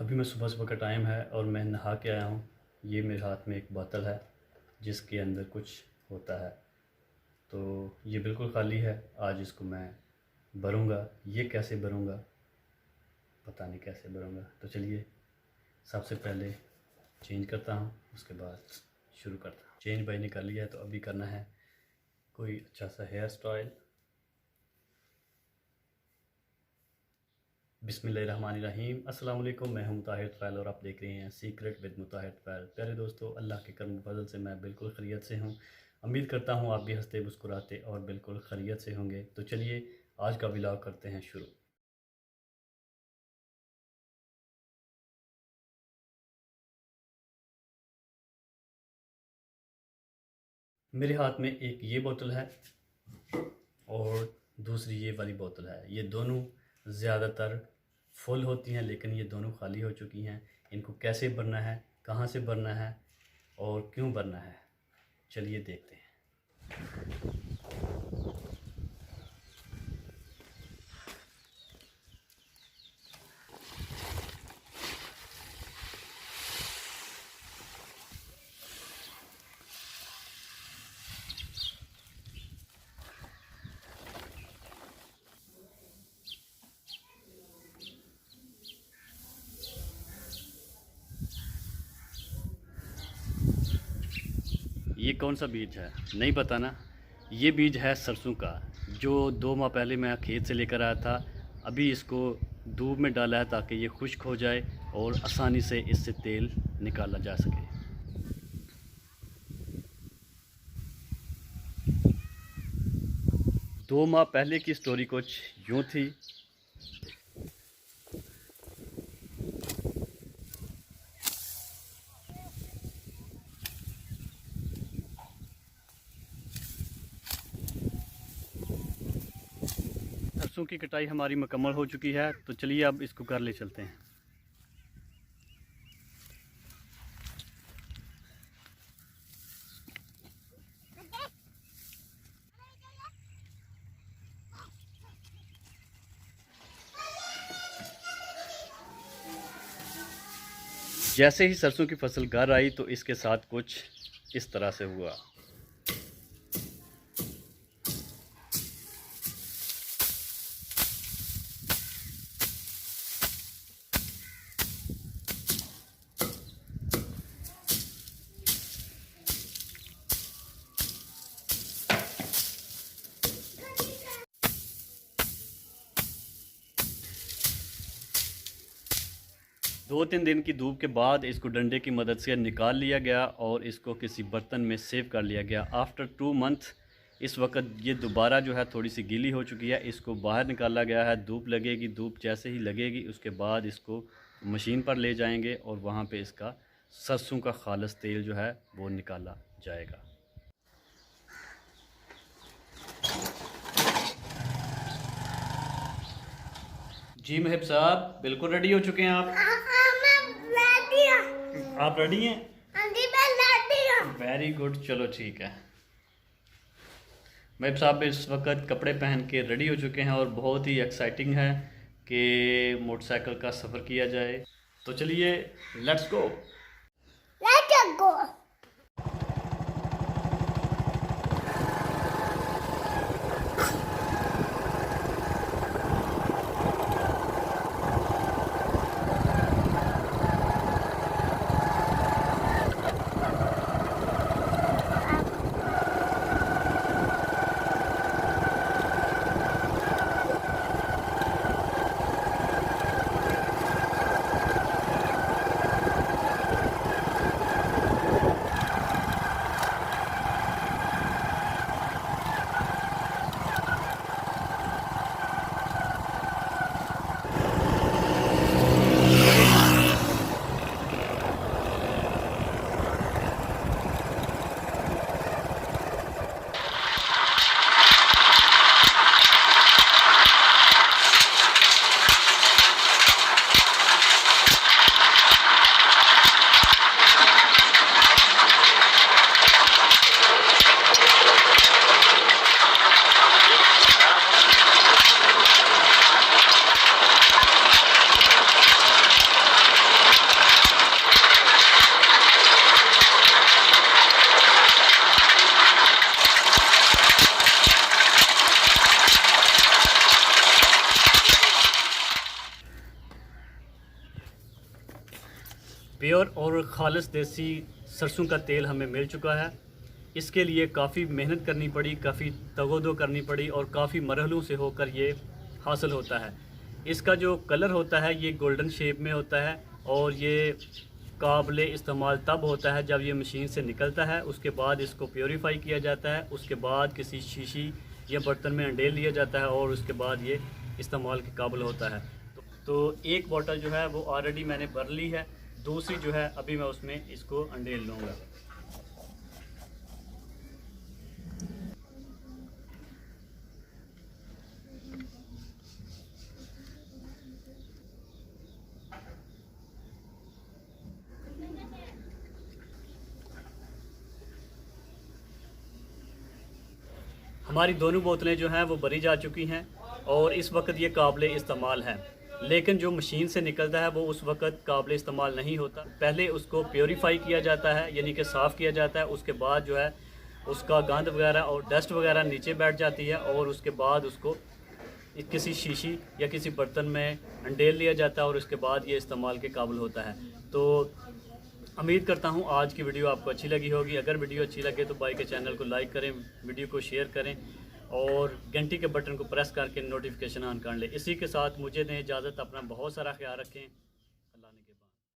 अभी मैं सुबह का टाइम है और मैं नहा के आया हूँ। ये मेरे हाथ में एक बोतल है जिसके अंदर कुछ होता है, तो ये बिल्कुल ख़ाली है। आज इसको मैं भरूँगा। ये कैसे भरूँगा पता नहीं कैसे भरूँगा। तो चलिए सबसे पहले चेंज करता हूँ, उसके बाद शुरू करता हूँ। चेंज भाई ने कर लिया है, तो अभी करना है कोई अच्छा सा हेयर स्टाइल। बिस्मिल्लाहिर्रहमानिर्रहीम। अस्सलाम वालेकुम। मैं हूं मुताहिर फ़ैल और आप देख रहे हैं सीक्रेट विद मुताहिर फ़ैल। प्यारे दोस्तों, अल्लाह के करम फजल से मैं बिल्कुल खैरियत से हूं। उम्मीद करता हूं आप भी हंसते मुस्कुराते और बिल्कुल खैरियत से होंगे। तो चलिए आज का व्लॉग करते हैं शुरू। मेरे हाथ में एक ये बोतल है और दूसरी ये वाली बोतल है। ये दोनों ज़्यादातर फुल होती हैं, लेकिन ये दोनों खाली हो चुकी हैं। इनको कैसे भरना है, कहाँ से भरना है और क्यों भरना है, चलिए देखते हैं। ये कौन सा बीज है नहीं पता ना। ये बीज है सरसों का, जो 2 माह पहले मैं खेत से लेकर आया था। अभी इसको धूप में डाला है ताकि ये खुश्क हो जाए और आसानी से इससे तेल निकाला जा सके। 2 माह पहले की स्टोरी कुछ यूँ थी। सरसों की कटाई हमारी मुकम्मल हो चुकी है, तो चलिए अब इसको घर ले चलते हैं। जैसे ही सरसों की फसल घर आई तो इसके साथ कुछ इस तरह से हुआ। 2-3 दिन की धूप के बाद इसको डंडे की मदद से निकाल लिया गया और इसको किसी बर्तन में सेव कर लिया गया। आफ्टर 2 मंथ इस वक्त ये दोबारा जो है थोड़ी सी गीली हो चुकी है। इसको बाहर निकाला गया है, धूप लगेगी। धूप जैसे ही लगेगी उसके बाद इसको मशीन पर ले जाएंगे और वहाँ पे इसका सरसों का खालिस तेल जो है वो निकाला जाएगा। जी महब साहब बिल्कुल रेडी हो चुके हैं आप? आप रेडी हैं? वेरी गुड, चलो ठीक है। महब साहब इस वक्त कपड़े पहन के रेडी हो चुके हैं और बहुत ही एक्साइटिंग है कि मोटरसाइकिल का सफ़र किया जाए। तो चलिए लेट्स गो। प्योर और ख़ालिस देसी सरसों का तेल हमें मिल चुका है। इसके लिए काफ़ी मेहनत करनी पड़ी, काफ़ी तगोदो करनी पड़ी और काफ़ी मरहलों से होकर ये हासिल होता है। इसका जो कलर होता है ये गोल्डन शेप में होता है और ये काबिल इस्तेमाल तब होता है जब ये मशीन से निकलता है। उसके बाद इसको प्योरीफाई किया जाता है, उसके बाद किसी शीशी या बर्तन में अंडेल लिया जाता है और उसके बाद ये इस्तेमाल के काबिल होता है। तो एक बोतल जो है वो ऑलरेडी मैंने भर ली है, दूसरी जो है अभी मैं उसमें इसको अंडेल लूँगा। हमारी दोनों बोतलें जो हैं वो भरी जा चुकी हैं और इस वक्त ये काबिल इस्तेमाल है। लेकिन जो मशीन से निकलता है वो उस वक्त काबिल इस्तेमाल नहीं होता। पहले उसको प्योरीफाई किया जाता है, यानी कि साफ़ किया जाता है। उसके बाद जो है उसका गंद वगैरह और डस्ट वगैरह नीचे बैठ जाती है और उसके बाद उसको किसी शीशी या किसी बर्तन में अंडेल लिया जाता है और उसके बाद ये इस्तेमाल के काबिल होता है। तो उम्मीद करता हूँ आज की वीडियो आपको अच्छी लगी होगी। अगर वीडियो अच्छी लगे तो भाई के चैनल को लाइक करें, वीडियो को शेयर करें और घंटी के बटन को प्रेस करके नोटिफिकेशन ऑन कर लें। इसी के साथ मुझे दें इजाज़त। अपना बहुत सारा ख्याल रखें।